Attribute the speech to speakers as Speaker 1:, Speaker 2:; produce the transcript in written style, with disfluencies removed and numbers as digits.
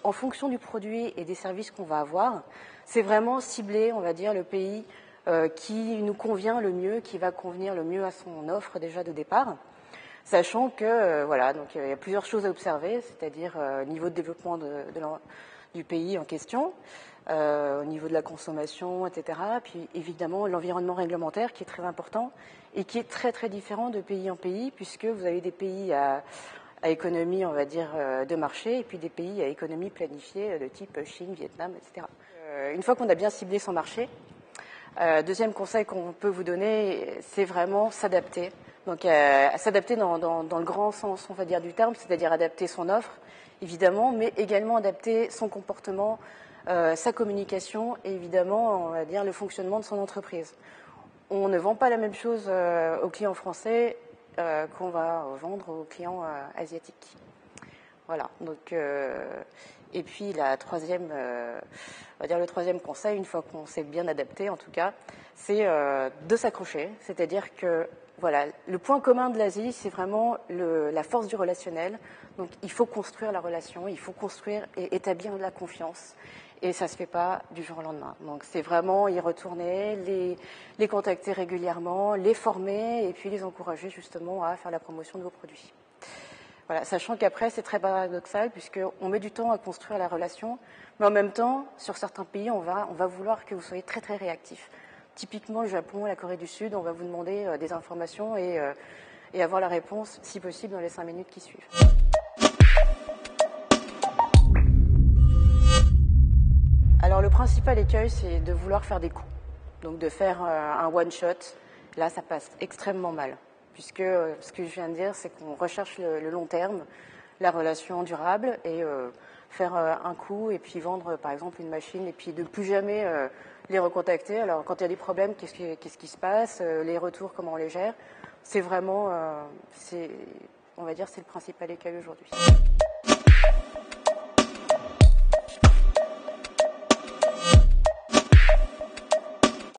Speaker 1: en fonction du produit et des services qu'on va avoir, c'est vraiment cibler, on va dire, le pays qui nous convient le mieux, qui va convenir le mieux à son offre déjà de départ. Sachant que, voilà, donc il y a plusieurs choses à observer, c'est-à-dire niveau de développement du pays en question, au niveau de la consommation, etc. Puis évidemment l'environnement réglementaire qui est très important et qui est très très différent de pays en pays, puisque vous avez des pays à économie, on va dire, de marché, et puis des pays à économie planifiée de type Chine, Vietnam, etc. Une fois qu'on a bien ciblé son marché, deuxième conseil qu'on peut vous donner, c'est vraiment s'adapter. Donc s'adapter dans le grand sens, on va dire, du terme, c'est-à-dire adapter son offre, évidemment, mais également adapter son comportement, sa communication et évidemment, on va dire, le fonctionnement de son entreprise. On ne vend pas la même chose aux clients français qu'on va vendre aux clients asiatiques. Voilà. Donc, et puis la troisième, on va dire le troisième conseil, une fois qu'on s'est bien adapté, en tout cas, c'est de s'accrocher. C'est-à-dire que voilà, le point commun de l'Asie, c'est vraiment la force du relationnel. Donc, il faut construire la relation, il faut construire et établir de la confiance. Et ça se fait pas du jour au lendemain. Donc, c'est vraiment y retourner, les contacter régulièrement, les former et puis les encourager justement à faire la promotion de vos produits. Voilà, sachant qu'après, c'est très paradoxal puisqu'on met du temps à construire la relation, mais en même temps, sur certains pays, on va vouloir que vous soyez très très réactifs. Typiquement, le Japon, la Corée du Sud, on va vous demander des informations et avoir la réponse, si possible, dans les 5 minutes qui suivent. Alors, le principal écueil, c'est de vouloir faire des coups. Donc, de faire un one-shot. Là, ça passe extrêmement mal. Puisque ce que je viens de dire, c'est qu'on recherche le long terme, la relation durable et faire un coup et puis vendre, par exemple, une machine et puis de plus jamais les recontacter. Alors, quand il y a des problèmes, qu'est-ce qui se passe, les retours, comment on les gère. C'est vraiment, on va dire, c'est le principal écueil aujourd'hui.